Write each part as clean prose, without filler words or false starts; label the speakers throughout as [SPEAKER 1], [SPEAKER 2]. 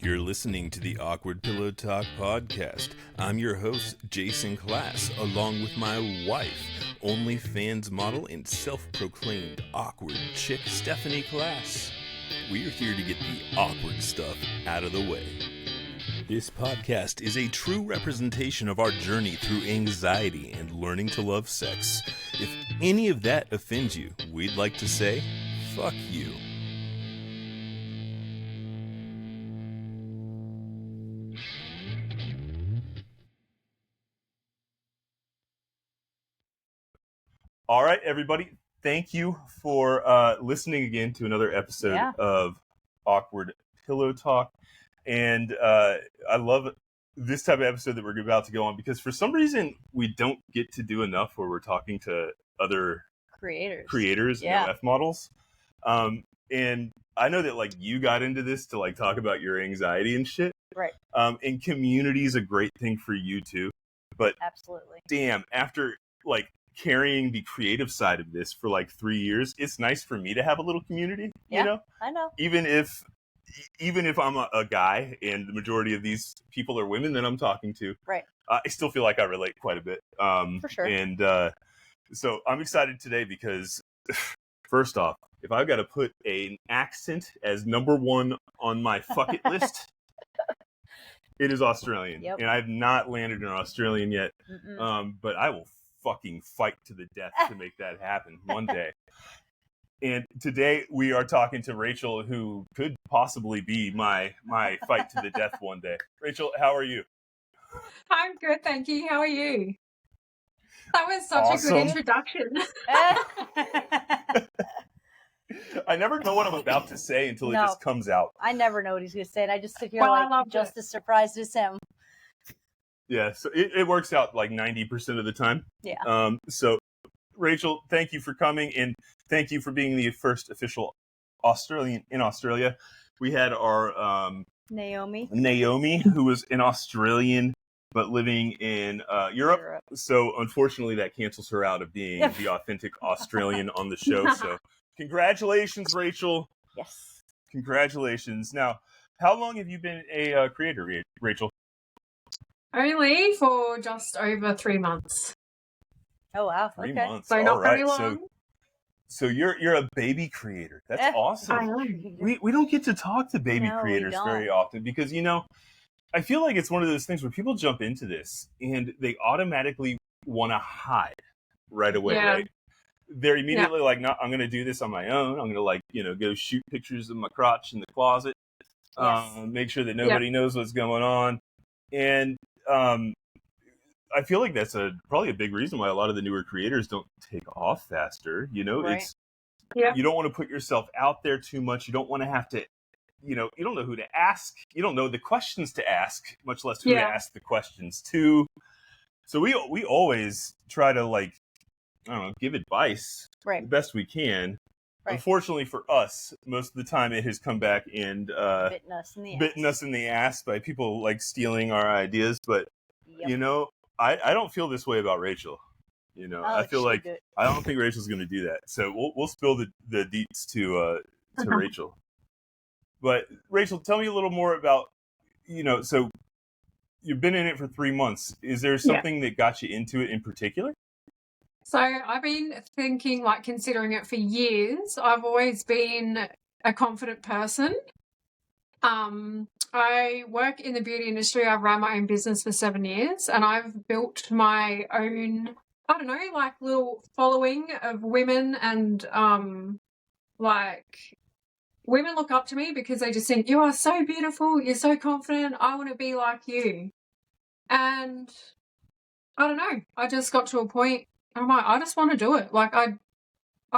[SPEAKER 1] You're listening to the Awkward Pillow Talk podcast. I'm your host, Jason Class, along with my wife, OnlyFans model and self-proclaimed awkward chick, Stephanie Class. We're here to get the awkward stuff out of the way. This podcast is a true representation of our journey through anxiety and learning to love sex. If any of that offends you, we'd like to say, fuck you. All right, everybody. Thank you for listening again to another episode of Awkward Pillow Talk. And I love this type of episode that we're about to go on because for some reason we don't get to do enough where we're talking to other creators and F models. And I know that like you got into this to like talk about your anxiety and shit.
[SPEAKER 2] Right.
[SPEAKER 1] And community is a great thing for you too. But
[SPEAKER 2] absolutely. Damn,
[SPEAKER 1] after like carrying the creative side of this for like 3 years, it's nice for me to have a little community.
[SPEAKER 2] Yeah,
[SPEAKER 1] you know?
[SPEAKER 2] I know.
[SPEAKER 1] Even if I'm a guy and the majority of these people are women that I'm talking to,
[SPEAKER 2] right?
[SPEAKER 1] I still feel like I relate quite a bit.
[SPEAKER 2] For sure.
[SPEAKER 1] And so I'm excited today because first off, if I've got to put an accent as number one on my fuck it list, it is Australian.
[SPEAKER 2] Yep.
[SPEAKER 1] And I've not landed in Australian yet. But I will fucking fight to the death to make that happen one day. And today we are talking to Rachel, who could possibly be my fight to the death one day. Rachel, how are you?
[SPEAKER 3] I'm good, thank you. How are you? That was such
[SPEAKER 1] awesome.
[SPEAKER 3] A good introduction.
[SPEAKER 1] I never know what I'm about to say until it just comes out.
[SPEAKER 2] I never know what he's going to say, and I just sit here just as surprised as him.
[SPEAKER 1] Yeah, so it works out like 90% of the time.
[SPEAKER 2] Yeah.
[SPEAKER 1] So, Rachel, thank you for coming, and thank you for being the first official Australian in Australia. We had our
[SPEAKER 2] Naomi,
[SPEAKER 1] who was an Australian but living in Europe. So, unfortunately, that cancels her out of being the authentic Australian on the show. So, congratulations, Rachel.
[SPEAKER 2] Yes.
[SPEAKER 1] Congratulations. Now, how long have you been a creator, Rachel?
[SPEAKER 3] Only for just over 3 months.
[SPEAKER 2] Oh wow!
[SPEAKER 1] 3 months.
[SPEAKER 3] So not very long.
[SPEAKER 1] So you're a baby creator. That's awesome.
[SPEAKER 3] I know.
[SPEAKER 1] We don't get to talk to baby creators very often because I feel like it's one of those things where people jump into this and they automatically want to hide right away.
[SPEAKER 3] Yeah.
[SPEAKER 1] Right? They're immediately like, "No, I'm going to do this on my own. I'm going to go shoot pictures of my crotch in the closet. Make sure that nobody knows what's going on." And I feel like that's probably a big reason why a lot of the newer creators don't take off faster.
[SPEAKER 2] Right.
[SPEAKER 1] You don't want to put yourself out there too much. You don't want to have to, you don't know who to ask. You don't know the questions to ask, much less who to ask the questions to. So we always try to give advice the best we can. Right. Unfortunately for us, most of the time it has come back and bitten us in the ass by people like stealing our ideas. But I don't feel this way about Rachel. I feel like I don't think Rachel's going to do that. So we'll spill the deets to Rachel. But Rachel, tell me a little more about So you've been in it for 3 months. Is there something that got you into it in particular?
[SPEAKER 3] So I've been thinking, considering it for years. I've always been a confident person. I work in the beauty industry. I've ran my own business for 7 years, and I've built my own, little following of women, and women look up to me because they just think, you are so beautiful, you're so confident, I want to be like you. And I don't know, I just got to a point, I'm like, I just want to do it. I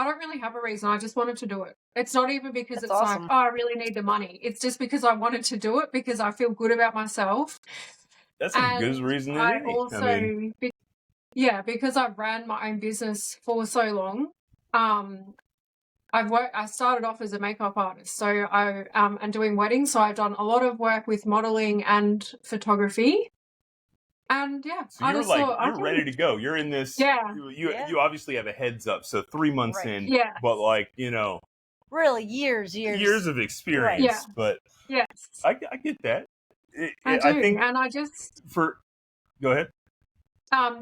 [SPEAKER 3] don't really have a reason. I just wanted to do it. It's not even because it's awesome. Like, I really need the money. It's just because I wanted to do it because I feel good about myself.
[SPEAKER 1] That's a good reason to do it.
[SPEAKER 3] Because I ran my own business for so long. I started off as a makeup artist, so I am doing weddings. So I've done a lot of work with modeling and photography. And
[SPEAKER 1] so you're ready to go. You're in this. You obviously have a heads up. So 3 months in, but
[SPEAKER 2] really years
[SPEAKER 1] of experience.
[SPEAKER 3] Right.
[SPEAKER 1] But
[SPEAKER 3] yes,
[SPEAKER 1] I get that.
[SPEAKER 3] I do,
[SPEAKER 1] I think
[SPEAKER 3] and I just
[SPEAKER 1] go ahead.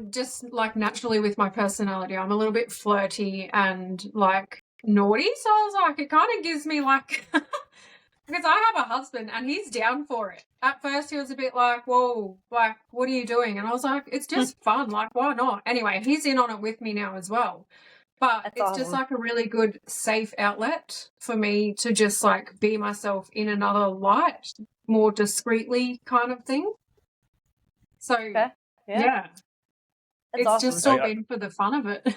[SPEAKER 3] Just like naturally with my personality, I'm a little bit flirty and like naughty. So I was like, it kind of gives me like, because I have a husband and he's down for it. At first he was a bit like, whoa, like, what are you doing? And I was like, it's just fun. Like, why not? Anyway, he's in on it with me now as well. But
[SPEAKER 2] That's
[SPEAKER 3] it's
[SPEAKER 2] awesome.
[SPEAKER 3] just like a really good safe outlet for me to just like be myself in another light, more discreetly kind of thing. So,
[SPEAKER 2] Okay.
[SPEAKER 3] yeah. It's
[SPEAKER 2] awesome.
[SPEAKER 3] just all been for the fun of it.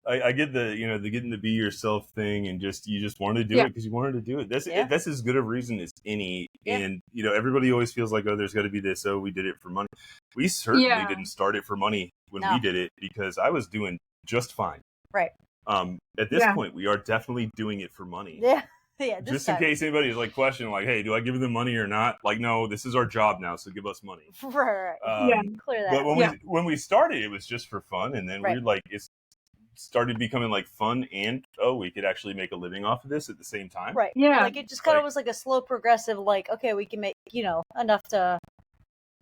[SPEAKER 1] I get the the getting to be yourself thing, and you just wanted to do it because you wanted to do it. That's as good a reason as any.
[SPEAKER 2] Yeah.
[SPEAKER 1] And everybody always feels like, oh, there's got to be this. Oh, we did it for money. We certainly didn't start it for money when we did it, because I was doing just fine.
[SPEAKER 2] Right.
[SPEAKER 1] At this point, we are definitely doing it for money.
[SPEAKER 2] Yeah. Yeah.
[SPEAKER 1] Just in case anybody's like questioning, like, hey, do I give them money or not? Like, no, this is our job now, so give us money.
[SPEAKER 2] Right. Clear that.
[SPEAKER 1] But when we started, it was just for fun, and then we're like, it started becoming like fun, and we could actually make a living off of this at the same time.
[SPEAKER 2] Right.
[SPEAKER 3] Yeah.
[SPEAKER 2] Like it just kind of was like a slow progressive, like, okay, we can make, enough to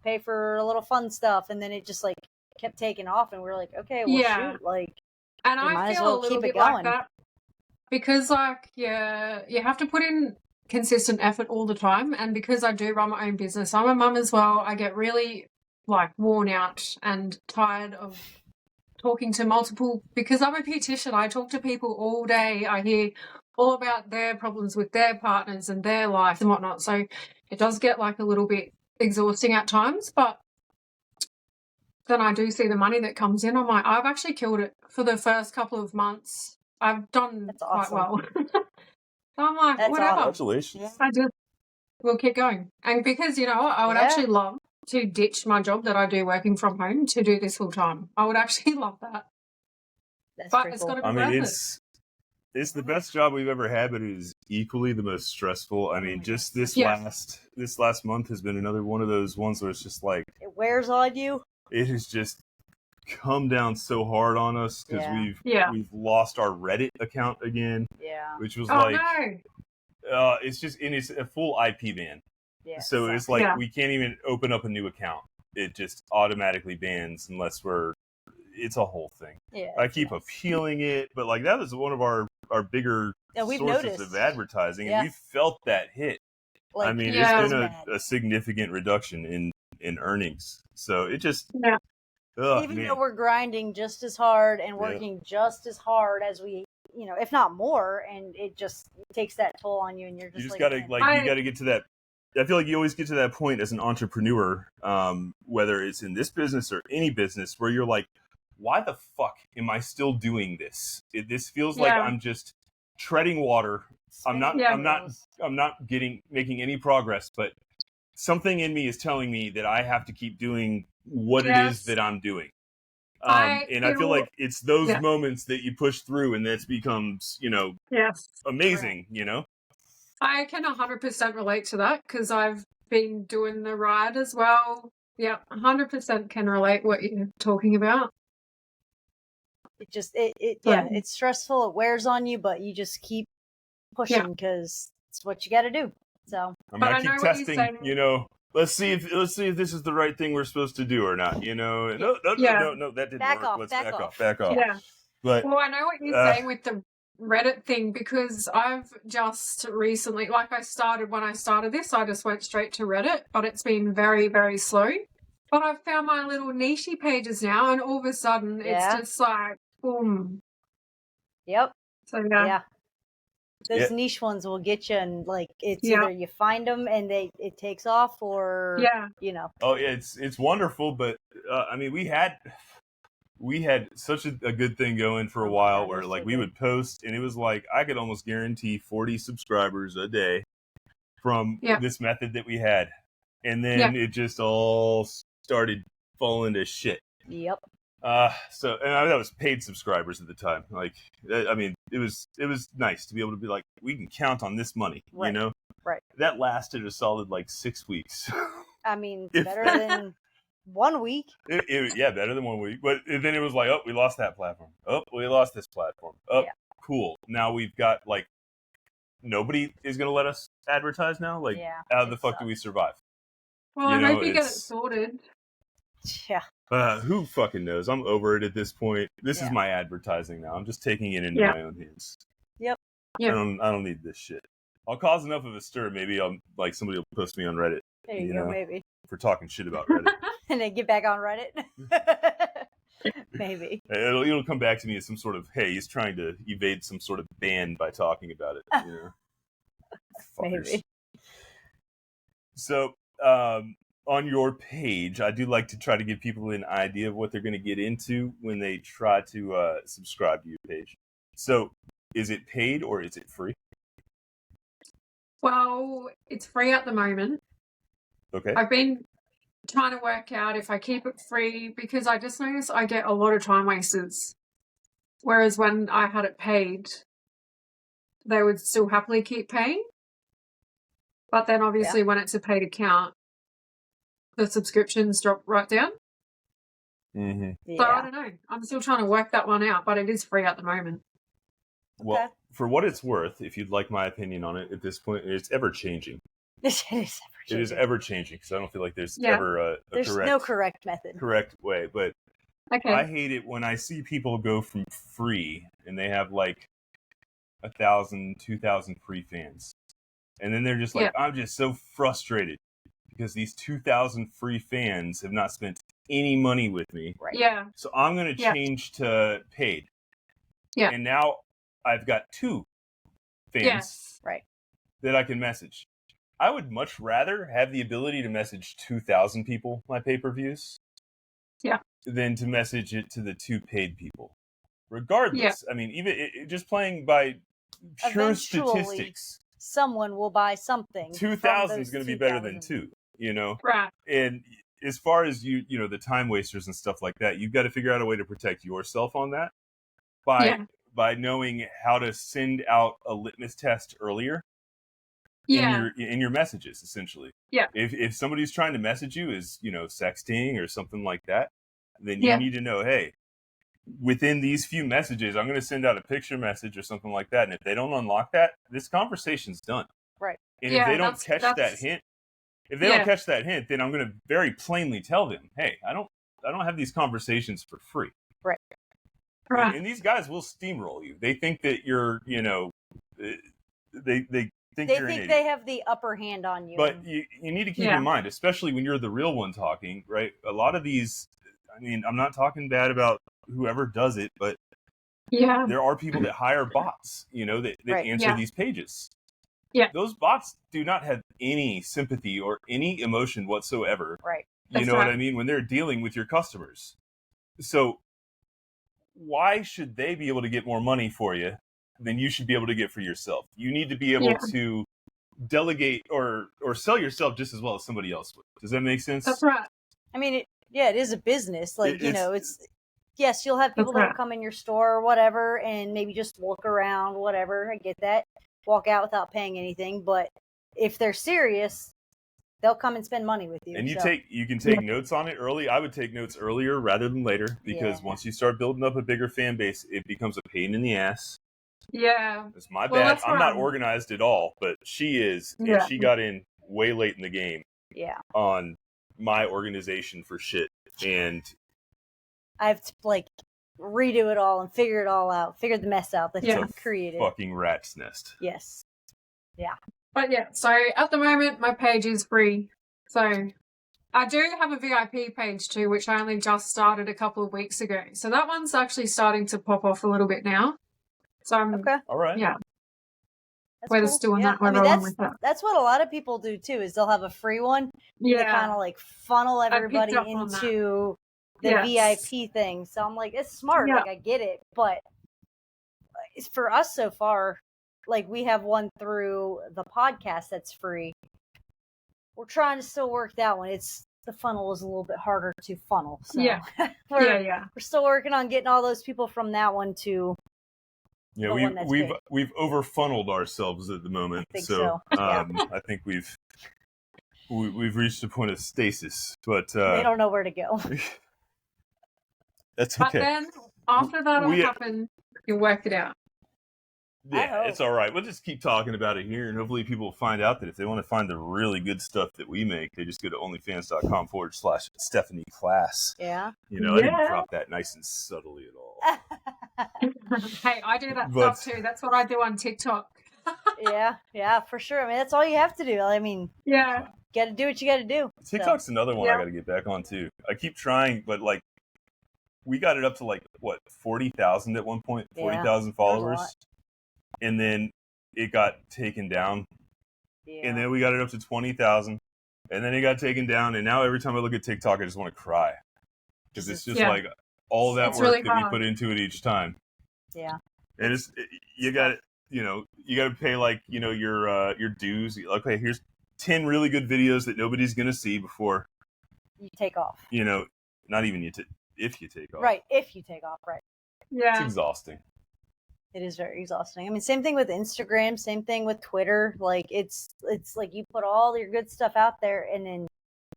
[SPEAKER 2] pay for a little fun stuff, and then it just like kept taking off, and we're like, okay, well, shoot, like,
[SPEAKER 3] and I
[SPEAKER 2] might
[SPEAKER 3] feel
[SPEAKER 2] as well
[SPEAKER 3] a little
[SPEAKER 2] keep
[SPEAKER 3] bit
[SPEAKER 2] it going.
[SPEAKER 3] like that because like you have to put in consistent effort all the time, and because I do run my own business, I'm a mum as well. I get really like worn out and tired of talking to multiple, because I'm a beautician. I talk to people all day. I hear all about their problems with their partners and their life and whatnot. So it does get like a little bit exhausting at times, but then I do see the money that comes in. I'm like, I've actually killed it for the first couple of months. I've done quite well. So I'm like, whatever.
[SPEAKER 1] Awesome. Congratulations.
[SPEAKER 3] We'll keep going. And because, I would actually love to ditch my job that I do working from home to do this full time. I would actually love that. But it's got to be worth it.
[SPEAKER 1] It's the best job we've ever had, but it is equally the most stressful. I mean, just this last month has been another one of those ones where it's just like
[SPEAKER 2] it wears on you. It
[SPEAKER 1] has just come down so hard on us because we've lost our Reddit account again.
[SPEAKER 2] Yeah,
[SPEAKER 1] which was it's just it's a full IP ban. Yeah, so it's like we can't even open up a new account. It just automatically bans unless it's a whole thing. Yeah, I keep appealing it, but like that was one of our bigger sources of advertising, and we felt that hit. Like, I mean, it's been a significant reduction in earnings. So it just
[SPEAKER 2] even though we're grinding just as hard and working just as hard as we, if not more, and it just takes that toll on you, and you're just
[SPEAKER 1] you gotta you gotta get to that. I feel like you always get to that point as an entrepreneur, whether it's in this business or any business, where you're like, why the fuck am I still doing this? This feels like I'm just treading water. I'm not making any progress, but something in me is telling me that I have to keep doing what it is that I'm doing. And I feel like it's those moments that you push through, and that becomes, amazing,
[SPEAKER 3] I can 100% relate to that because I've been doing the ride as well. Yeah, 100% can relate what you're talking about.
[SPEAKER 2] It just, it's stressful. It wears on you, but you just keep pushing because it's what you got to do. So
[SPEAKER 1] I keep testing, let's see if this is the right thing we're supposed to do or not, No, that didn't work. Let's back off.
[SPEAKER 3] Yeah.
[SPEAKER 1] But
[SPEAKER 3] well, I know what you're saying with the Reddit thing, because I've just recently, like when I started this, I just went straight to Reddit, but it's been very, very slow. But I've found my little niche pages now, and all of a sudden it's just like, boom.
[SPEAKER 2] Yep.
[SPEAKER 3] So
[SPEAKER 2] those niche ones will get you, and like it's either you find them and it takes off, or
[SPEAKER 1] Oh yeah, it's wonderful, but I mean we had such a good thing going for a while where like we would post, and it was like I could almost guarantee 40 subscribers a day from this method that we had, and then it just all started falling to shit.
[SPEAKER 2] Yep.
[SPEAKER 1] So that was paid subscribers at the time. Like, I mean, it was nice to be able to be like, we can count on this money,
[SPEAKER 2] Right.
[SPEAKER 1] That lasted a solid like 6 weeks.
[SPEAKER 2] I mean, better than 1 week.
[SPEAKER 1] Better than 1 week. But then it was like, oh, we lost that platform. Oh, we lost this platform. Oh, cool. Now we've got like nobody is going to let us advertise now. Like, how the fuck do we survive?
[SPEAKER 3] Well, I hope you get it sorted.
[SPEAKER 2] Yeah.
[SPEAKER 1] Who fucking knows? I'm over it at this point. This is my advertising now. I'm just taking it into my own hands.
[SPEAKER 2] Yep.
[SPEAKER 3] Yeah.
[SPEAKER 1] I don't need this shit. I'll cause enough of a stir. Maybe somebody will post me on Reddit.
[SPEAKER 2] There you go, maybe.
[SPEAKER 1] For talking shit about Reddit.
[SPEAKER 2] And then get back on Reddit. Maybe.
[SPEAKER 1] It'll come back to me as some sort of, hey, he's trying to evade some sort of ban by talking about it. You know?
[SPEAKER 2] Maybe.
[SPEAKER 1] So, on your page, I do like to try to give people an idea of what they're going to get into when they try to subscribe to your page. So, is it paid or is it free?
[SPEAKER 3] Well, it's free at the moment.
[SPEAKER 1] Okay.
[SPEAKER 3] I've been trying to work out if I keep it free because I just notice I get a lot of time wasters. Whereas when I had it paid, they would still happily keep paying. But then obviously when it's a paid account, the subscriptions drop right down.
[SPEAKER 1] Mm-hmm.
[SPEAKER 3] So I don't know. I'm still trying to work that one out, but it is free at the moment.
[SPEAKER 1] Well, for what it's worth, if you'd like my opinion on it at this point, it's ever changing. It is ever changing because I don't feel like there's ever
[SPEAKER 2] there's no correct method.
[SPEAKER 1] Correct way. But I hate it when I see people go from free and they have like 1,000, 2,000 free fans. And then they're just like, I'm just so frustrated because these 2,000 free fans have not spent any money with me.
[SPEAKER 2] Right.
[SPEAKER 3] Yeah.
[SPEAKER 1] So I'm going to change to paid.
[SPEAKER 3] Yeah.
[SPEAKER 1] And now I've got 2 fans that I can message. I would much rather have the ability to message 2,000 people my pay-per-views than to message it to the 2 paid people. Regardless, I mean, even just playing by pure statistics,
[SPEAKER 2] someone will buy something.
[SPEAKER 1] 2,000 is going to be better than 2, you know?
[SPEAKER 3] Right.
[SPEAKER 1] And as far as you know, the time wasters and stuff like that, you've got to figure out a way to protect yourself on that by knowing how to send out a litmus test earlier. In your messages, essentially.
[SPEAKER 3] Yeah.
[SPEAKER 1] If somebody's trying to message you as, you know, sexting or something like that, then you need to know, hey, within these few messages, I'm going to send out a picture message or something like that. And if they don't unlock that, this conversation's done.
[SPEAKER 2] Right.
[SPEAKER 1] And if they don't catch that hint, then I'm going to very plainly tell them, hey, I don't have these conversations for free.
[SPEAKER 2] Right.
[SPEAKER 3] Right.
[SPEAKER 1] And these guys will steamroll you. They think that you're, you know, they think
[SPEAKER 2] they have the upper hand on you.
[SPEAKER 1] But you need to keep in mind, especially when you're the real one talking, right? A lot of these, I mean, I'm not talking bad about whoever does it, but there are people that hire bots, you know, that answer these pages.
[SPEAKER 3] Yeah.
[SPEAKER 1] Those bots do not have any sympathy or any emotion whatsoever.
[SPEAKER 2] Right.
[SPEAKER 1] You know what I mean? When they're dealing with your customers. So why should they be able to get more money for you than you should be able to get for yourself? You need to be able to delegate or sell yourself just as well as somebody else would. Does that make sense?
[SPEAKER 3] That's right.
[SPEAKER 2] I mean, it is a business. Like, yes, you'll have people that will come in your store or whatever and maybe just look around, whatever. I get that. Walk out without paying anything. But if they're serious, they'll come and spend money with you.
[SPEAKER 1] And you can take notes on it early. I would take notes earlier rather than later because once you start building up a bigger fan base, it becomes a pain in the ass.
[SPEAKER 3] Yeah.
[SPEAKER 1] It's my bad. I'm not organized at all, but she is. And she got in way late in the game on my organization for shit. And
[SPEAKER 2] I have to, like, redo it all and figure it all out. Figure the mess out that you created.
[SPEAKER 1] Fucking rat's nest.
[SPEAKER 2] Yes. Yeah.
[SPEAKER 3] But so at the moment, my page is free. So I do have a VIP page too, which I only just started a couple of weeks ago. So that one's actually starting to pop off a little bit now. So I'm
[SPEAKER 1] all right.
[SPEAKER 3] Yeah.
[SPEAKER 2] That's
[SPEAKER 3] we're just doing that.
[SPEAKER 2] That's what a lot of people do too. Is they'll have a free one.
[SPEAKER 3] Yeah.
[SPEAKER 2] To kind of like funnel everybody into the VIP thing. So I'm like, it's smart. Like, I get it, but it's for us so far. Like, we have one through the podcast that's free. We're trying to still work that one. The funnel is a little bit harder to funnel. So we're still working on getting all those people from that one to.
[SPEAKER 1] Yeah, we've over funneled ourselves at the moment.
[SPEAKER 2] I think so.
[SPEAKER 1] I think we've reached a point of stasis, but
[SPEAKER 2] they don't know where to go.
[SPEAKER 1] That's okay.
[SPEAKER 3] But then after that'll happen, you work it out.
[SPEAKER 1] Yeah, it's all right. We'll just keep talking about it here, and hopefully people will find out that if they want to find the really good stuff that we make, they just go to onlyfans.com/Stephanie Class.
[SPEAKER 2] Yeah.
[SPEAKER 1] I didn't drop that nice and subtly at all.
[SPEAKER 3] Hey, I do that stuff too. That's what I do on TikTok.
[SPEAKER 2] yeah, for sure. I mean, that's all you have to do. I mean,
[SPEAKER 3] yeah,
[SPEAKER 2] got to do what you got to do.
[SPEAKER 1] TikTok's another one I got to get back on too. I keep trying, but like, we got it up to like what 40,000 at one point, 40,000 followers, and then it got taken down, and then we got it up to 20,000, and then it got taken down, and now every time I look at TikTok, I just want to cry because it's just like all that work really that we put into it each time.
[SPEAKER 2] Yeah,
[SPEAKER 1] and you got it. You got to pay like your dues. Okay, here's 10 really good videos that nobody's gonna see before
[SPEAKER 2] you take off.
[SPEAKER 1] Not even if you take off.
[SPEAKER 2] Right, if you take off, right.
[SPEAKER 3] Yeah.
[SPEAKER 1] It's exhausting.
[SPEAKER 2] It is very exhausting. I mean, same thing with Instagram, same thing with Twitter. Like it's like you put all your good stuff out there and then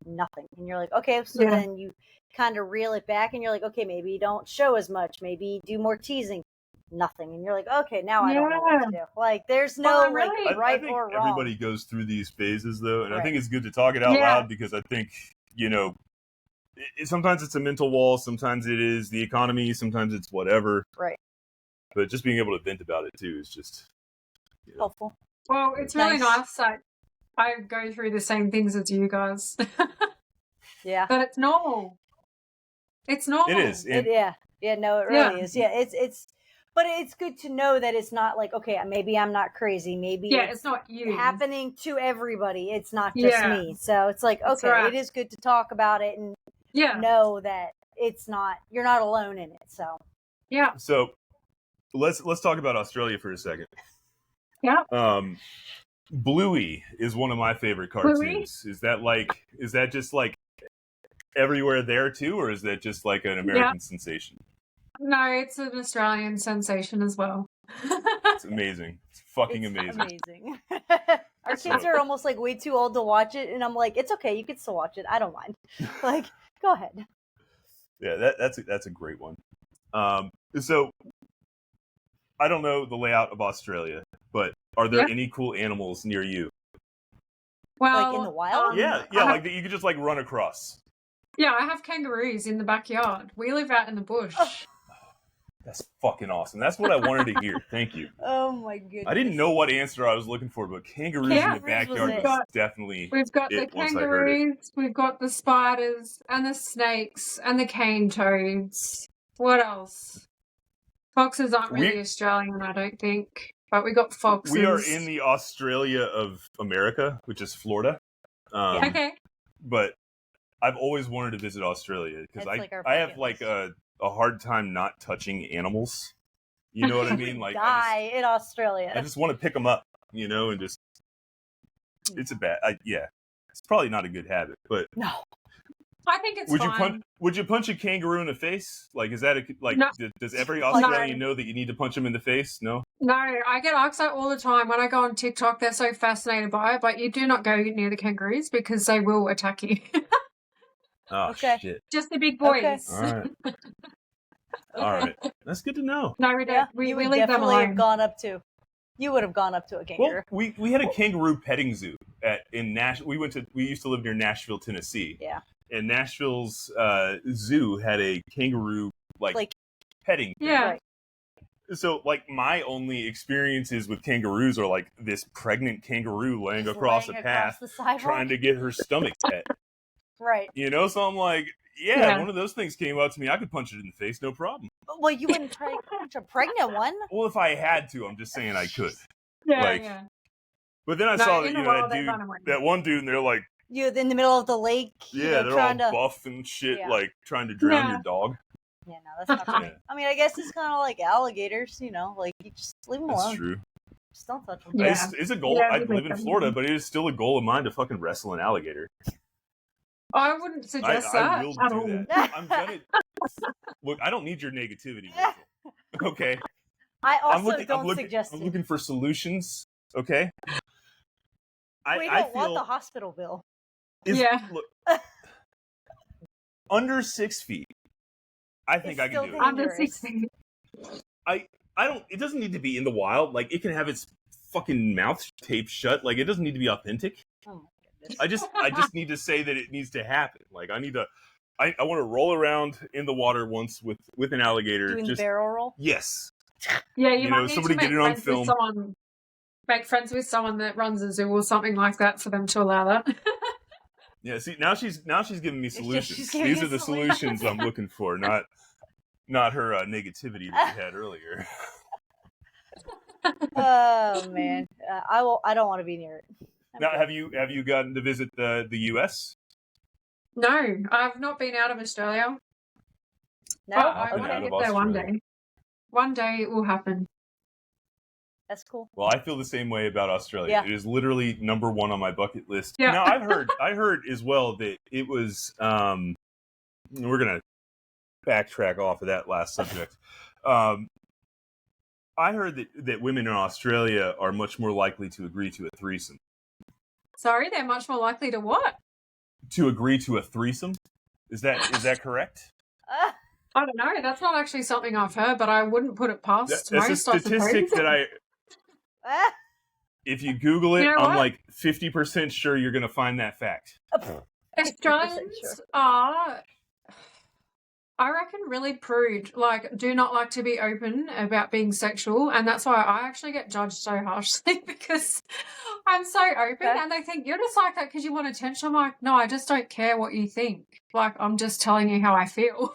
[SPEAKER 2] nothing. And you're like, okay, so then you kind of reel it back and you're like, okay, maybe don't show as much, maybe do more teasing. Nothing. And you're like, okay, now I don't know what to do. Like there's no right
[SPEAKER 1] I think
[SPEAKER 2] or wrong.
[SPEAKER 1] Everybody goes through these phases though, and I think it's good to talk it out loud because I think, sometimes it's a mental wall, sometimes it is the economy, sometimes it's whatever.
[SPEAKER 2] Right.
[SPEAKER 1] But just being able to vent about it too is just
[SPEAKER 2] helpful.
[SPEAKER 3] Well, it's really nice that I go through the same things as you guys.
[SPEAKER 2] Yeah.
[SPEAKER 3] But it's normal. It's normal.
[SPEAKER 1] It is.
[SPEAKER 2] Yeah, no, it really is. Yeah, it's but it's good to know that it's not like, okay, maybe I'm not crazy. Maybe
[SPEAKER 3] it's not you.
[SPEAKER 2] Happening to everybody. It's not just me. So it's like, okay, it is good to talk about it and know that you're not alone in it. So
[SPEAKER 1] So let's talk about Australia for a second.
[SPEAKER 3] Yeah.
[SPEAKER 1] Bluey is one of my favorite cartoons. Bluey? Is that just like everywhere there too, or is that just like an American sensation?
[SPEAKER 3] No, it's an Australian sensation as well.
[SPEAKER 1] It's amazing. It's fucking amazing.
[SPEAKER 2] Our kids are almost like way too old to watch it, and I'm like, it's okay, you can still watch it. I don't mind. Like, go ahead.
[SPEAKER 1] Yeah, that's a great one. So I don't know the layout of Australia, but are there any cool animals near you?
[SPEAKER 3] Well,
[SPEAKER 2] like in the wild?
[SPEAKER 1] Like that you could just like run across.
[SPEAKER 3] Yeah, I have kangaroos in the backyard. We live out in the bush.
[SPEAKER 1] That's fucking awesome. That's what I wanted to hear. Thank you.
[SPEAKER 2] Oh my goodness.
[SPEAKER 1] I didn't know what answer I was looking for, but kangaroos in the backyard is definitely.
[SPEAKER 3] We've got the kangaroos, we've got the spiders, and the snakes, and the cane toads. What else? Foxes aren't really Australian, I don't think. But we got foxes.
[SPEAKER 1] We are in the Australia of America, which is Florida.
[SPEAKER 3] Okay.
[SPEAKER 1] But I've always wanted to visit Australia because I have like a hard time not touching animals. You know what I mean? Like
[SPEAKER 2] in Australia.
[SPEAKER 1] I just want to pick them up, and just it's it's probably not a good habit, but
[SPEAKER 2] no,
[SPEAKER 3] I think it's fine.
[SPEAKER 1] Would you punch a kangaroo in the face? Like, is that no. Does every Australian know that you need to punch them in the face? No.
[SPEAKER 3] No, I get asked that all the time when I go on TikTok. They're so fascinated by it, but you do not go near the kangaroos because they will attack you.
[SPEAKER 1] Oh, shit.
[SPEAKER 3] Just the big boys.
[SPEAKER 1] Okay. All right. All right. That's good to know.
[SPEAKER 3] No, we don't. We leave them alone.
[SPEAKER 2] You would have gone up to a kangaroo.
[SPEAKER 1] Well, we had a kangaroo petting zoo in Nashville. We used to live near Nashville, Tennessee.
[SPEAKER 2] Yeah.
[SPEAKER 1] And Nashville's zoo had a kangaroo like petting.
[SPEAKER 3] Yeah. Right.
[SPEAKER 1] So, like, my only experiences with kangaroos are like this pregnant kangaroo laying across a path trying to get her stomach pet.
[SPEAKER 2] Right.
[SPEAKER 1] So I'm like, one of those things came out to me. I could punch it in the face, no problem.
[SPEAKER 2] Well, you wouldn't try to punch a pregnant one.
[SPEAKER 1] Well, if I had to, I'm just saying I could.
[SPEAKER 3] Yeah.
[SPEAKER 1] But then I saw that, that one dude, and they're like,
[SPEAKER 2] in the middle of the lake.
[SPEAKER 1] Yeah, they're all buff and shit, like trying to drown your dog.
[SPEAKER 2] Yeah, no, that's not true. I mean, I guess it's kind of like alligators, like you just leave them alone.
[SPEAKER 1] That's true.
[SPEAKER 2] Just don't touch them.
[SPEAKER 1] Yeah. It's a goal. I live in Florida, but it is still a goal of mine to fucking wrestle an alligator.
[SPEAKER 3] I wouldn't suggest that.
[SPEAKER 1] I will do that. I'm gonna look. I don't need your negativity, Rachel. Okay.
[SPEAKER 2] I also don't suggest it.
[SPEAKER 1] I'm looking for solutions. Okay.
[SPEAKER 2] We don't want the hospital bill.
[SPEAKER 1] Look, under 6 feet. I think I can do it.
[SPEAKER 3] Under 6 feet.
[SPEAKER 1] I It doesn't need to be in the wild. Like, it can have its fucking mouth taped shut. Like, it doesn't need to be authentic.
[SPEAKER 2] Oh my goodness.
[SPEAKER 1] I just need to say that it needs to happen. Like, I want to roll around in the water once with an alligator.
[SPEAKER 2] Doing the barrel roll?
[SPEAKER 1] Yes.
[SPEAKER 3] Yeah, you might need
[SPEAKER 1] somebody
[SPEAKER 3] to
[SPEAKER 1] get it on film.
[SPEAKER 3] Make friends with someone that runs a zoo or something like that for them to allow that.
[SPEAKER 1] Yeah, see, now she's giving me solutions.
[SPEAKER 2] Giving
[SPEAKER 1] These are the solutions I'm looking for, not her negativity that we had earlier.
[SPEAKER 2] Oh man, I don't want to be near it.
[SPEAKER 1] Now, have you gotten to visit the U.S.?
[SPEAKER 3] No, I've not been out of Australia.
[SPEAKER 2] No,
[SPEAKER 3] I want to get there one day. One day it will happen.
[SPEAKER 2] That's cool.
[SPEAKER 1] Well, I feel the same way about Australia.
[SPEAKER 2] Yeah.
[SPEAKER 1] It is literally number one on my bucket list.
[SPEAKER 3] Yeah.
[SPEAKER 1] Now, I heard as well that it was. We're gonna backtrack off of that last subject. I heard that women in Australia are much more likely to agree to a threesome.
[SPEAKER 3] Sorry, they're much more likely to what?
[SPEAKER 1] To agree to a threesome? Is that correct?
[SPEAKER 3] I don't know. That's not actually something I've heard, but I wouldn't put it past
[SPEAKER 1] That's
[SPEAKER 3] most.
[SPEAKER 1] a statistic that if you Google it, I'm like 50% sure you're going to find that fact.
[SPEAKER 3] Australians are, I reckon, really prude. Like, do not like to be open about being sexual, and that's why I actually get judged so harshly because I'm so open, and they think you're just like that because you want attention. I'm like, no, I just don't care what you think. Like, I'm just telling you how I feel.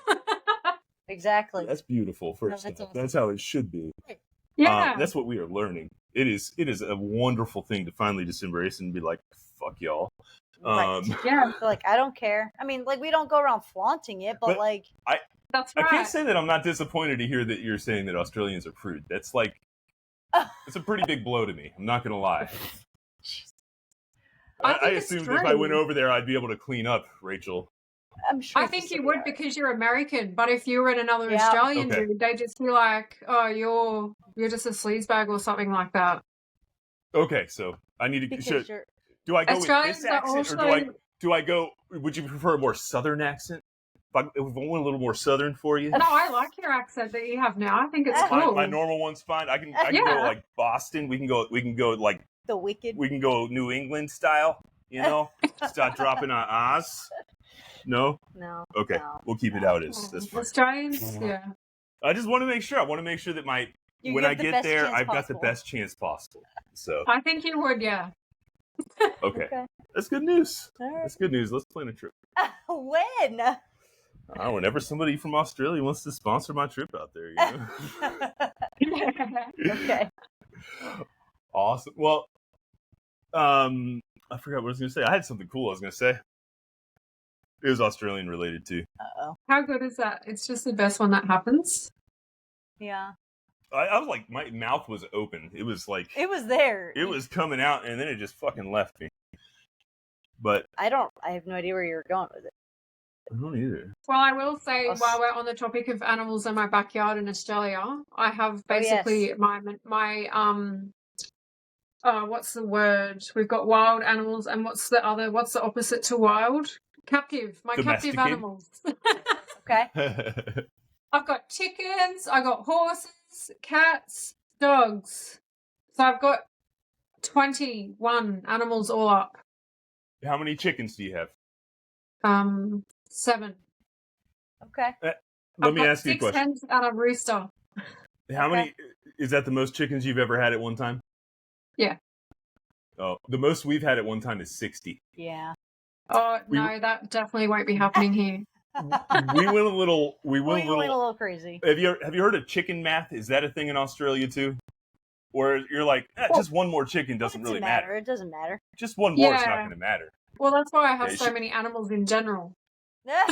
[SPEAKER 2] Exactly.
[SPEAKER 1] That's beautiful. First off, that's how it should be.
[SPEAKER 3] Yeah,
[SPEAKER 1] that's what we are learning. It is a wonderful thing to finally just embrace and be like, fuck y'all.
[SPEAKER 2] Right. Yeah. So, like, I don't care. I mean, like, we don't go around flaunting it, but like,
[SPEAKER 3] that's right.
[SPEAKER 1] I can't say that I'm not disappointed to hear that you're saying that Australians are prude. That's like, it's a pretty big blow to me. I'm not gonna lie. I assumed if I went over there, I'd be able to clean up, Rachel.
[SPEAKER 2] I'm sure.
[SPEAKER 3] I think you would because you're American, but if you were in another Australian dude, they'd just be like, "Oh, you're just a sleazebag or something like that."
[SPEAKER 1] Okay, so I need to. Do I go with this accent, or do I go? Would you prefer a more Southern accent? If I want a little more Southern for you.
[SPEAKER 3] No, I like your accent that you have now. I think it's cool.
[SPEAKER 1] My normal one's fine. I can go like Boston. We can go like
[SPEAKER 2] the Wicked.
[SPEAKER 1] We can go New England style. You know, start dropping on Oz. No. Okay, we'll keep it how it is. That's fine.
[SPEAKER 3] Australians, yeah.
[SPEAKER 1] I just want to make sure. I want to make sure that when I get there, I've got the best chance possible. So
[SPEAKER 3] I think you would, yeah.
[SPEAKER 1] Okay. That's good news. Right. That's good news. Let's plan a trip.
[SPEAKER 2] When?
[SPEAKER 1] Whenever somebody from Australia wants to sponsor my trip out there, you know.
[SPEAKER 2] Okay.
[SPEAKER 1] Awesome. Well, I forgot what I was going to say. I had something cool I was going to say. It was Australian related too.
[SPEAKER 2] Uh-oh.
[SPEAKER 3] How good is that? It's just the best when that happens.
[SPEAKER 2] Yeah.
[SPEAKER 1] I was like, my mouth was open. It was like...
[SPEAKER 2] It was there.
[SPEAKER 1] It was coming out, and then it just fucking left me. But... I
[SPEAKER 2] have no idea where you were going with it.
[SPEAKER 1] I don't either.
[SPEAKER 3] Well, I will say, while we're on the topic of animals in my backyard in Australia, I have basically my what's the word? We've got wild animals, and what's the opposite to wild? Captive. My captive animals.
[SPEAKER 2] Okay.
[SPEAKER 3] I've got chickens, I got horses, cats, dogs. So I've got 21 animals all up.
[SPEAKER 1] How many chickens do you have?
[SPEAKER 3] 7.
[SPEAKER 2] Okay.
[SPEAKER 1] Let me ask you a
[SPEAKER 3] 6
[SPEAKER 1] question.
[SPEAKER 3] hens and a rooster.
[SPEAKER 1] How many? Is that the most chickens you've ever had at one time?
[SPEAKER 3] Yeah.
[SPEAKER 1] Oh, the most we've had at one time is 60.
[SPEAKER 2] Yeah.
[SPEAKER 3] Oh no, that definitely won't be happening here.
[SPEAKER 1] We went a little
[SPEAKER 2] crazy.
[SPEAKER 1] Have you heard of chicken math? Is that a thing in Australia too? Or you're like, just one more chicken doesn't really matter.
[SPEAKER 2] It doesn't matter.
[SPEAKER 1] Just one more is not going to matter.
[SPEAKER 3] Well, that's why I have so many animals in general.
[SPEAKER 1] Yeah.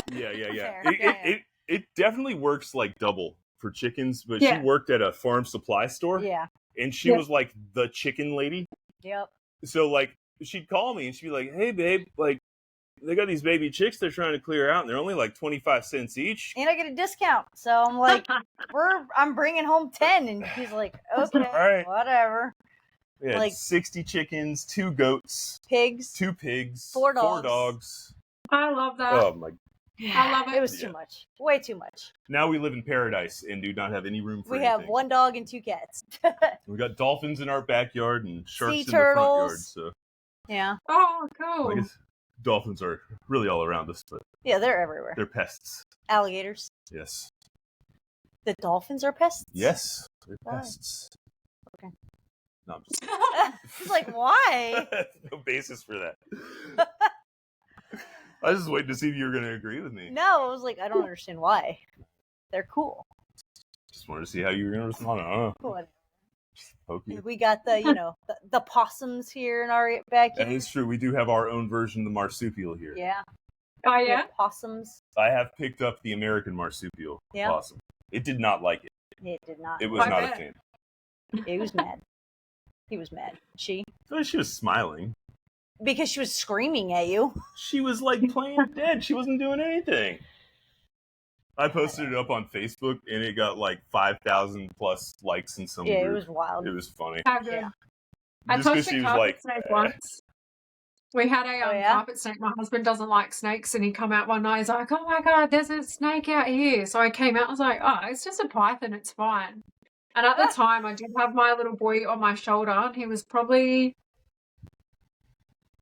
[SPEAKER 1] It definitely works like double for chickens, but she worked at a farm supply store.
[SPEAKER 2] Yeah.
[SPEAKER 1] And she was like the chicken lady.
[SPEAKER 2] Yep.
[SPEAKER 1] So like she'd call me and she'd be like, "Hey babe, like they got these baby chicks they're trying to clear out and they're only like 25 cents each.
[SPEAKER 2] And I get a discount." So I'm like, I'm bringing home 10. And he's like, "Okay,
[SPEAKER 1] right.
[SPEAKER 2] whatever."
[SPEAKER 1] Yeah, like 60 chickens, 2 goats,
[SPEAKER 2] pigs,
[SPEAKER 1] 2 pigs,
[SPEAKER 2] 4
[SPEAKER 1] dogs.
[SPEAKER 3] I love that.
[SPEAKER 1] Oh my
[SPEAKER 3] I love it.
[SPEAKER 2] It was too much. Way too much.
[SPEAKER 1] Now we live in paradise and do not have any room for anything.
[SPEAKER 2] We have 1 dog and 2 cats.
[SPEAKER 1] We got dolphins in our backyard and sharks
[SPEAKER 2] Sea
[SPEAKER 1] in the front
[SPEAKER 2] turtles.
[SPEAKER 1] yard. So
[SPEAKER 2] Yeah.
[SPEAKER 3] Oh, cool.
[SPEAKER 1] I guess dolphins are really all around us, but
[SPEAKER 2] Yeah, they're everywhere.
[SPEAKER 1] they're pests.
[SPEAKER 2] Alligators.
[SPEAKER 1] Yes.
[SPEAKER 2] The dolphins are pests?
[SPEAKER 1] Yes, they're
[SPEAKER 2] Why?
[SPEAKER 1] pests.
[SPEAKER 2] Okay.
[SPEAKER 1] No, I'm just
[SPEAKER 2] It's like, why?
[SPEAKER 1] no basis for that. I was just waiting to see if you were going to agree with me.
[SPEAKER 2] No, I was like, I don't understand why. They're cool.
[SPEAKER 1] Just wanted to see how you were going to respond. I don't know.
[SPEAKER 2] What?
[SPEAKER 1] Poke you.
[SPEAKER 2] We got the, the possums here in our backyard.
[SPEAKER 1] That is true. We do have our own version of the marsupial here.
[SPEAKER 2] Yeah.
[SPEAKER 3] Oh,
[SPEAKER 2] We
[SPEAKER 3] yeah?
[SPEAKER 2] have possums.
[SPEAKER 1] I have picked up the American marsupial
[SPEAKER 2] Yeah.
[SPEAKER 1] possum. It did not like it.
[SPEAKER 2] It did not.
[SPEAKER 1] It was
[SPEAKER 3] I
[SPEAKER 1] not
[SPEAKER 3] bet.
[SPEAKER 1] a fan.
[SPEAKER 2] He was mad. He was mad. She?
[SPEAKER 1] So she was smiling.
[SPEAKER 2] Because she was screaming at you.
[SPEAKER 1] She was like playing dead. She wasn't doing anything. I posted it up on Facebook and it got like 5,000 plus likes in some
[SPEAKER 2] Yeah,
[SPEAKER 1] group.
[SPEAKER 2] it was wild.
[SPEAKER 1] It was funny.
[SPEAKER 3] How good.
[SPEAKER 2] Yeah.
[SPEAKER 3] I
[SPEAKER 1] Just 'cause
[SPEAKER 3] touched
[SPEAKER 1] she
[SPEAKER 3] a
[SPEAKER 1] was
[SPEAKER 3] carpet
[SPEAKER 1] like,
[SPEAKER 3] snake once. We had a
[SPEAKER 2] Oh, yeah?
[SPEAKER 3] carpet snake. My husband doesn't like snakes, and he come out one night. He's like, "Oh my god, there's a snake out here!" So I came out. I was like, "Oh, it's just a python. It's fine." And at the time, I did have my little boy on my shoulder, and he was probably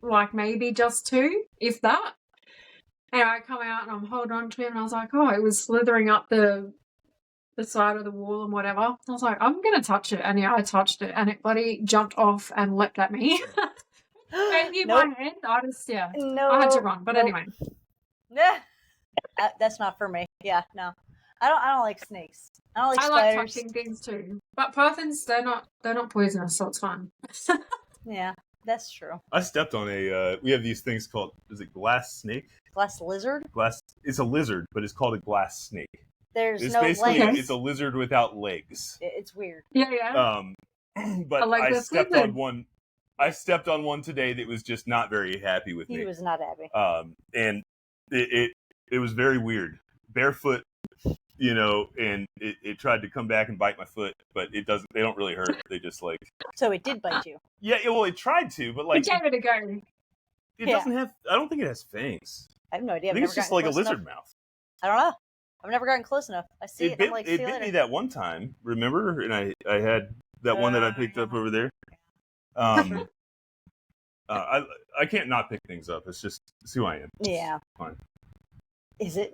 [SPEAKER 3] like maybe just 2, if that. And I come out and I'm holding on to him, and I was like, "Oh, it was slithering up the side of the wall and whatever." I was like, "I'm gonna touch it," and yeah, I touched it, and it bloody jumped off and leapt at me. And in
[SPEAKER 2] Nope.
[SPEAKER 3] my hand, I
[SPEAKER 2] No.
[SPEAKER 3] had to run. But anyway,
[SPEAKER 2] That's not for me. Yeah, no. I don't like snakes. I don't like
[SPEAKER 3] I like
[SPEAKER 2] spiders.
[SPEAKER 3] touching things too. But pythons, they're not poisonous, so it's fine.
[SPEAKER 2] Yeah, that's true.
[SPEAKER 1] I stepped on we have these things called, is it glass snake?
[SPEAKER 2] Glass lizard?
[SPEAKER 1] It's a lizard, but it's called a glass snake.
[SPEAKER 2] There's
[SPEAKER 1] It's
[SPEAKER 2] no
[SPEAKER 1] basically,
[SPEAKER 2] legs.
[SPEAKER 1] it's a lizard without legs.
[SPEAKER 2] It's weird.
[SPEAKER 3] Yeah.
[SPEAKER 1] But
[SPEAKER 3] like
[SPEAKER 1] I
[SPEAKER 3] this
[SPEAKER 1] stepped
[SPEAKER 3] lizard.
[SPEAKER 1] on one. I stepped on one today that was just not very happy with
[SPEAKER 2] He
[SPEAKER 1] me.
[SPEAKER 2] was not happy.
[SPEAKER 1] And it was very weird. Barefoot, and it tried to come back and bite my foot, but it doesn't. They don't really hurt. They just like.
[SPEAKER 2] So it did bite you.
[SPEAKER 1] Yeah, well, it tried to, but like
[SPEAKER 3] I gave it a go.
[SPEAKER 1] it doesn't have. I don't think it has fangs.
[SPEAKER 2] I have no idea.
[SPEAKER 1] I think it's just like a lizard mouth.
[SPEAKER 2] I don't know. I've never gotten close enough. I see it.
[SPEAKER 1] It bit,
[SPEAKER 2] I'm like,
[SPEAKER 1] it
[SPEAKER 2] see you
[SPEAKER 1] bit
[SPEAKER 2] later.
[SPEAKER 1] me that one time, remember? And I had that one that I picked up over there. I can't not pick things up. It's just it's who I am.
[SPEAKER 2] Yeah.
[SPEAKER 1] It's fine.
[SPEAKER 2] Is it?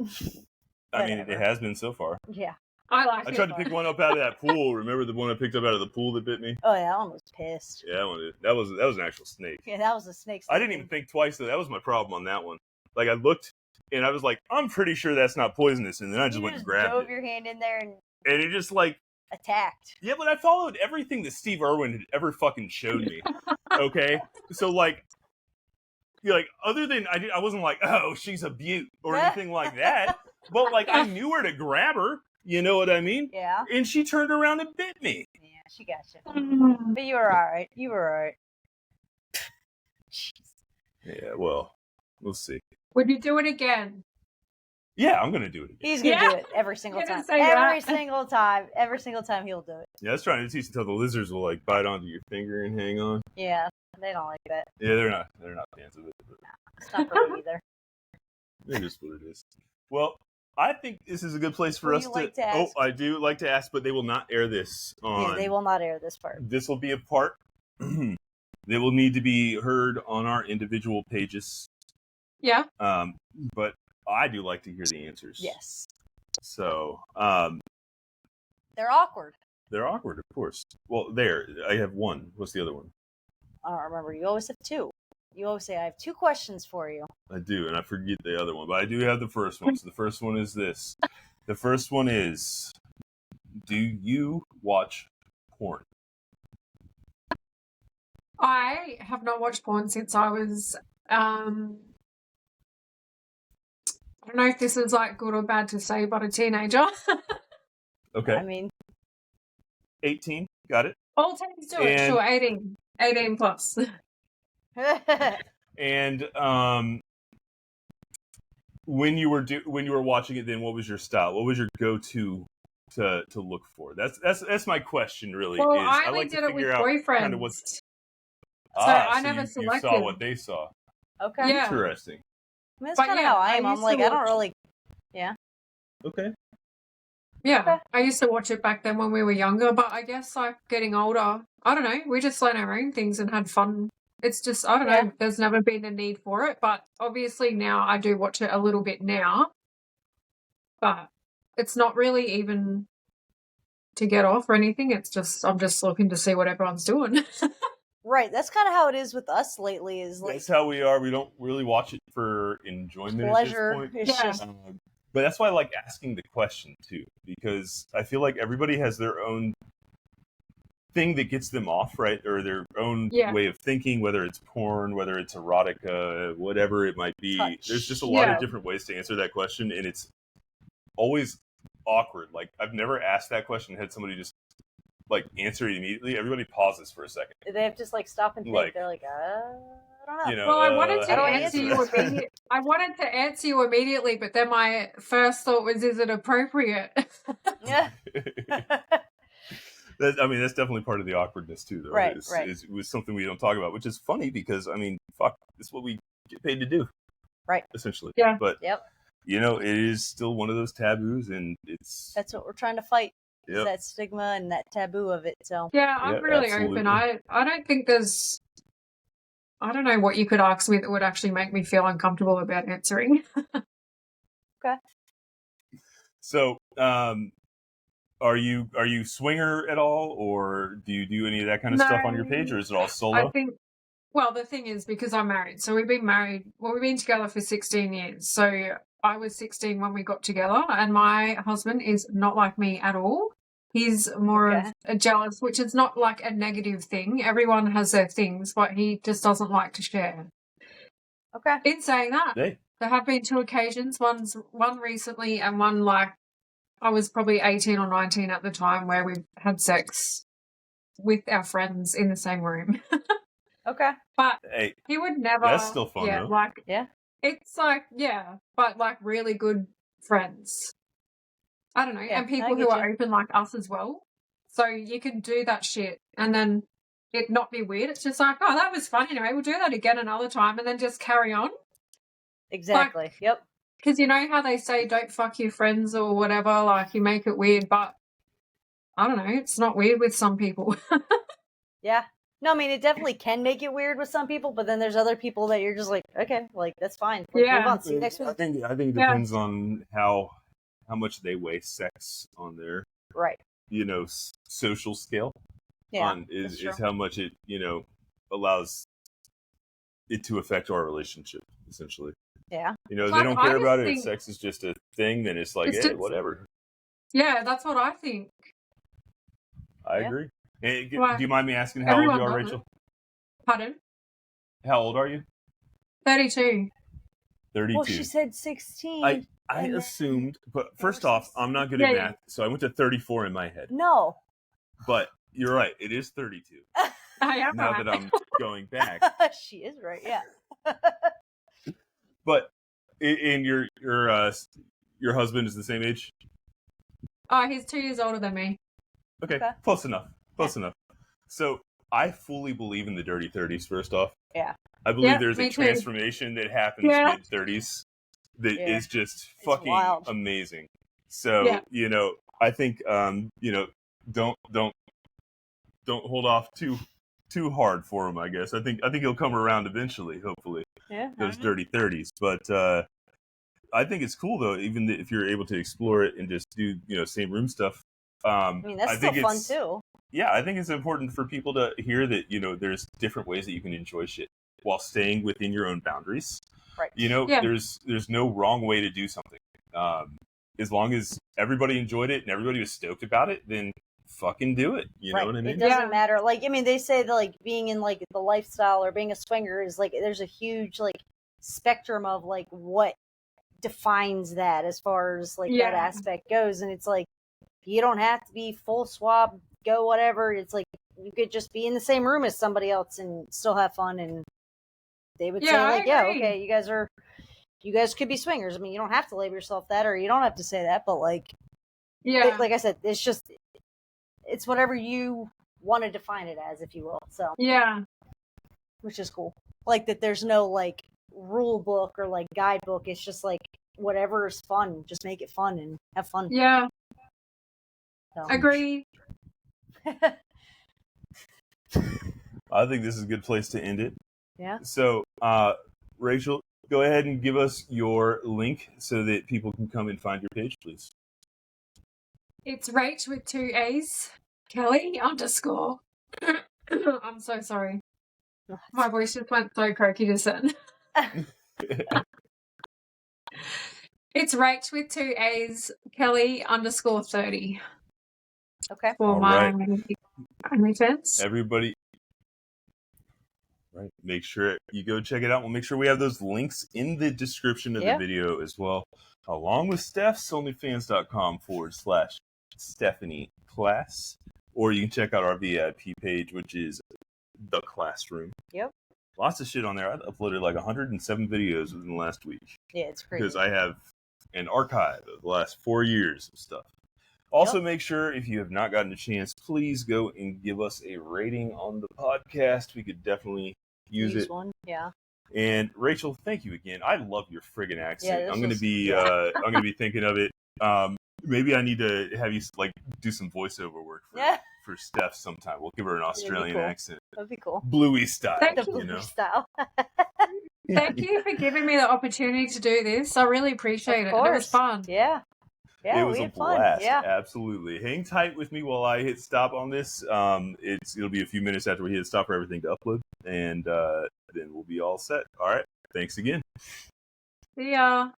[SPEAKER 1] I mean, it
[SPEAKER 2] Whatever.
[SPEAKER 1] has been so far.
[SPEAKER 2] Yeah.
[SPEAKER 3] I like
[SPEAKER 1] I
[SPEAKER 3] it.
[SPEAKER 1] tried to pick one up out of that pool. Remember the one I picked up out of the pool that bit me?
[SPEAKER 2] Oh yeah, I was pissed.
[SPEAKER 1] Yeah, that was an actual snake.
[SPEAKER 2] Yeah, that was a snake.
[SPEAKER 1] I didn't even think twice though. That was my problem on that one. Like I looked and I was like, I'm pretty sure that's not poisonous, and then I just went and grabbed
[SPEAKER 2] dove
[SPEAKER 1] it.
[SPEAKER 2] your hand in there and
[SPEAKER 1] And it just like
[SPEAKER 2] attacked.
[SPEAKER 1] yeah, but I followed everything that Steve Irwin had ever fucking showed me. Okay, so like, other than I wasn't like, oh, she's a beaut or anything like that. But like, I knew where to grab her. You know what I mean?
[SPEAKER 2] Yeah.
[SPEAKER 1] And she turned around and bit me.
[SPEAKER 2] Yeah, she got you. But you were all right. You were all right.
[SPEAKER 1] Yeah, well, we'll see.
[SPEAKER 3] Would you do it again?
[SPEAKER 1] Yeah, I'm gonna do it again.
[SPEAKER 2] He's gonna
[SPEAKER 3] Yeah.
[SPEAKER 2] do it every single
[SPEAKER 3] You're
[SPEAKER 2] time.
[SPEAKER 3] gonna say
[SPEAKER 2] Every
[SPEAKER 3] that.
[SPEAKER 2] single time. Every single time he'll do it.
[SPEAKER 1] Yeah, that's trying to teach until the lizards will like bite onto your finger and hang on.
[SPEAKER 2] Yeah, they don't like that.
[SPEAKER 1] Yeah, they're not fans of it. But
[SPEAKER 2] It's not for me either.
[SPEAKER 1] it is what it is. Well, I think this is a good place for
[SPEAKER 2] Would
[SPEAKER 1] us
[SPEAKER 2] you
[SPEAKER 1] to.
[SPEAKER 2] like to ask?
[SPEAKER 1] Oh, I do like to ask, but they will not air this on.
[SPEAKER 2] Yeah, they will not air this part.
[SPEAKER 1] This will be a part that will need to be heard on our individual pages.
[SPEAKER 3] Yeah.
[SPEAKER 1] But I do like to hear the answers.
[SPEAKER 2] Yes.
[SPEAKER 1] So,
[SPEAKER 2] They're awkward.
[SPEAKER 1] they're awkward, of course. Well, I have one. What's the other one?
[SPEAKER 2] I don't remember. You always have 2. You always say, I have 2 questions for you.
[SPEAKER 1] I do, and I forget the other one, but I do have the first one. So the first one is this. The first one is, do you watch porn?
[SPEAKER 3] I have not watched porn since I was I don't know if this is like good or bad to say, but a teenager.
[SPEAKER 1] Okay.
[SPEAKER 2] I mean,
[SPEAKER 1] 18. Got it.
[SPEAKER 3] All teens do it.
[SPEAKER 1] And-
[SPEAKER 3] Sure, 18. 18 plus.
[SPEAKER 1] And when you were watching it, then what was your style? What was your go-to to look for? That's my question. Really,
[SPEAKER 3] Well,
[SPEAKER 1] is
[SPEAKER 3] I
[SPEAKER 1] I
[SPEAKER 3] only
[SPEAKER 1] like
[SPEAKER 3] did
[SPEAKER 1] to
[SPEAKER 3] it with
[SPEAKER 1] figure out
[SPEAKER 3] boyfriends.
[SPEAKER 1] kind of what.
[SPEAKER 3] So
[SPEAKER 1] so
[SPEAKER 3] I never
[SPEAKER 1] you
[SPEAKER 3] selected.
[SPEAKER 1] saw what they saw.
[SPEAKER 2] okay.
[SPEAKER 3] Yeah.
[SPEAKER 1] Interesting.
[SPEAKER 2] I mean, that's
[SPEAKER 3] But
[SPEAKER 2] kind of
[SPEAKER 3] yeah,
[SPEAKER 2] how I
[SPEAKER 3] I
[SPEAKER 2] am. I'm
[SPEAKER 3] used to
[SPEAKER 2] like, I don't
[SPEAKER 3] watch-
[SPEAKER 2] really Yeah.
[SPEAKER 1] Okay.
[SPEAKER 3] Yeah,
[SPEAKER 2] Okay.
[SPEAKER 3] I used to watch it back then when we were younger, but I guess like getting older, I don't know, we just learned our own things and had fun. It's just, I don't know, there's never been a need for it, but obviously now I do watch it a little bit now, but it's not really even to get off or anything. It's just, I'm just looking to see what everyone's doing.
[SPEAKER 2] Right. That's kind of how it is with us lately. Is like
[SPEAKER 1] that's how we are. We don't really watch it for enjoyment
[SPEAKER 2] pleasure.
[SPEAKER 1] at this point.
[SPEAKER 2] It's just
[SPEAKER 1] but that's why I like asking the question too, because I feel like everybody has their own thing that gets them off, right? Or their own way of thinking, whether it's porn, whether it's erotica, whatever it might be.
[SPEAKER 2] Touch.
[SPEAKER 1] There's just a lot of different ways to answer that question, and it's always awkward. Like, I've never asked that question and had somebody just like answer it immediately. Everybody pauses for a second.
[SPEAKER 2] They have to just like stop and think. Like, they're like, I don't know.
[SPEAKER 1] You know,
[SPEAKER 3] well, I wanted to
[SPEAKER 2] answer
[SPEAKER 3] you immediately. I wanted to answer you immediately, but then my first thought was, is it appropriate?
[SPEAKER 2] Yeah.
[SPEAKER 1] That's definitely part of the awkwardness too, though.
[SPEAKER 2] Right,
[SPEAKER 1] It was something we don't talk about, which is funny because, I mean, fuck, this is what we get paid to do.
[SPEAKER 2] Right.
[SPEAKER 1] Essentially.
[SPEAKER 3] Yeah.
[SPEAKER 1] But, you know, it is still one of those taboos, and that's
[SPEAKER 2] what we're trying to fight.
[SPEAKER 1] Yep.
[SPEAKER 2] That stigma and that taboo of it. So
[SPEAKER 3] yeah, I'm really
[SPEAKER 1] absolutely.
[SPEAKER 3] open. I don't think there's, I don't know what you could ask me that would actually make me feel uncomfortable about answering.
[SPEAKER 2] Okay.
[SPEAKER 1] So, are you swinger at all, or do you do any of that kind of stuff on your page, or is it all solo?
[SPEAKER 3] I think, well, the thing is, because I'm married, so we've been together for 16 years. So I was 16 when we got together, and my husband is not like me at all. He's more of a jealous, which is not like a negative thing. Everyone has their things, but he just doesn't like to share.
[SPEAKER 2] Okay.
[SPEAKER 3] In saying that, there have been 2 occasions, one recently and one like, I was probably 18 or 19 at the time, where we had sex with our friends in the same room.
[SPEAKER 2] Okay.
[SPEAKER 3] But he would never.
[SPEAKER 1] That's still fun, though.
[SPEAKER 3] It's like, but like really good friends. I don't know. And people who are open like us as well. So you can do that shit and then it not be weird. It's just like, oh, that was fun anyway. We'll do that again another time and then just carry on.
[SPEAKER 2] Exactly. Like, yep.
[SPEAKER 3] Because you know how they say don't fuck your friends or whatever, like you make it weird, but I don't know, it's not weird with some people.
[SPEAKER 2] Yeah. No, I mean, it definitely can make it weird with some people, but then there's other people that you're just like, okay, like, that's fine. Let's move on. See you next week.
[SPEAKER 1] I think it depends on how much they weigh sex on their, you know, social scale.
[SPEAKER 2] Yeah,
[SPEAKER 1] is how much it, you know, allows it to affect our relationship, essentially.
[SPEAKER 2] Yeah.
[SPEAKER 1] You know, they don't care about it. If sex is just a thing, then it's like, hey, whatever.
[SPEAKER 3] Yeah, that's what I think.
[SPEAKER 1] I agree. Hey, do you mind me asking how old you are, Rachel?
[SPEAKER 3] Pardon?
[SPEAKER 1] How old are you?
[SPEAKER 3] 32.
[SPEAKER 1] 32.
[SPEAKER 2] Well, she said 16.
[SPEAKER 1] I assumed, but first off, I'm not good at math, so I went to 34 in my head.
[SPEAKER 2] No.
[SPEAKER 1] But you're right. It is 32.
[SPEAKER 3] I am
[SPEAKER 1] now that I'm going back.
[SPEAKER 2] She is right, yeah.
[SPEAKER 1] But in your husband is the same age?
[SPEAKER 3] Oh, he's 2 years older than me.
[SPEAKER 1] Okay. Close enough. So I fully believe in the dirty 30s, first off.
[SPEAKER 2] Yeah.
[SPEAKER 1] I believe there's a transformation that happens mid-30s that is just fucking amazing. So, you know, I think, you know, don't hold off too hard for him, I guess. I think he'll come around eventually, hopefully.
[SPEAKER 2] Yeah.
[SPEAKER 1] Those dirty 30s. But I think it's cool, though, even if you're able to explore it and just do, you know, same room stuff.
[SPEAKER 2] I mean, that's still fun, too.
[SPEAKER 1] Yeah, I think it's important for people to hear that, you know, there's different ways that you can enjoy shit while staying within your own boundaries.
[SPEAKER 2] Right.
[SPEAKER 1] You know, there's no wrong way to do something. As long as everybody enjoyed it and everybody was stoked about it, then fucking do it. You know what I mean?
[SPEAKER 2] It doesn't matter. Like, I mean, they say that, like, being in, like, the lifestyle or being a swinger is, like, there's a huge, like, spectrum of, like, what defines that as far as, like, that aspect goes. And it's, like, you don't have to be full swab, go whatever. It's, like, you could just be in the same room as somebody else and still have fun. And they would say, like, okay, you guys could be swingers. I mean, you don't have to label yourself that, or you don't have to say that, but, like, like I said, it's just, it's whatever you want to define it as, if you will. So which is cool. Like that, there's no like rule book or like guidebook. It's just like whatever is fun. Just make it fun and have fun.
[SPEAKER 3] Yeah.
[SPEAKER 2] So.
[SPEAKER 3] Agree.
[SPEAKER 1] I think this is a good place to end it.
[SPEAKER 2] Yeah.
[SPEAKER 1] So, Rachel, go ahead and give us your link so that people can come and find your page, please.
[SPEAKER 3] It's Rach with 2 A's, Kelly _ I'm so sorry. My voice just went so croaky just then. It's Rach with 2 A's, Kelly _ 30.
[SPEAKER 2] Okay.
[SPEAKER 3] For my OnlyFans.
[SPEAKER 1] Everybody, right? Make sure you go check it out. We'll make sure we have those links in the description of the video as well, along with Steph's onlyfans.com/Stephanie Class, or you can check out our VIP page, which is The Classroom.
[SPEAKER 2] Yep.
[SPEAKER 1] Lots of shit on there. I've uploaded like 107 videos within the last week.
[SPEAKER 2] Yeah, it's crazy.
[SPEAKER 1] Because I have an archive of the last 4 years of stuff. Also, make sure, if you have not gotten a chance, please go and give us a rating on the podcast. We could definitely use it.
[SPEAKER 2] One. Yeah.
[SPEAKER 1] And Rachel, thank you again. I love your friggin' accent.
[SPEAKER 2] Yeah,
[SPEAKER 1] I'm gonna be thinking of it. Maybe I need to have you like do some voiceover work for Steph sometime. We'll give her an Australian accent.
[SPEAKER 2] That'd be cool.
[SPEAKER 1] Bluey style.
[SPEAKER 2] Bluey style.
[SPEAKER 3] Thank you for giving me the opportunity to do this. I really appreciate it. It was fun.
[SPEAKER 2] Yeah. Yeah,
[SPEAKER 1] it was a blast.
[SPEAKER 2] Yeah.
[SPEAKER 1] Absolutely. Hang tight with me while I hit stop on this. It'll be a few minutes after we hit stop for everything to upload, and then we'll be all set. All right. Thanks again.
[SPEAKER 3] See ya.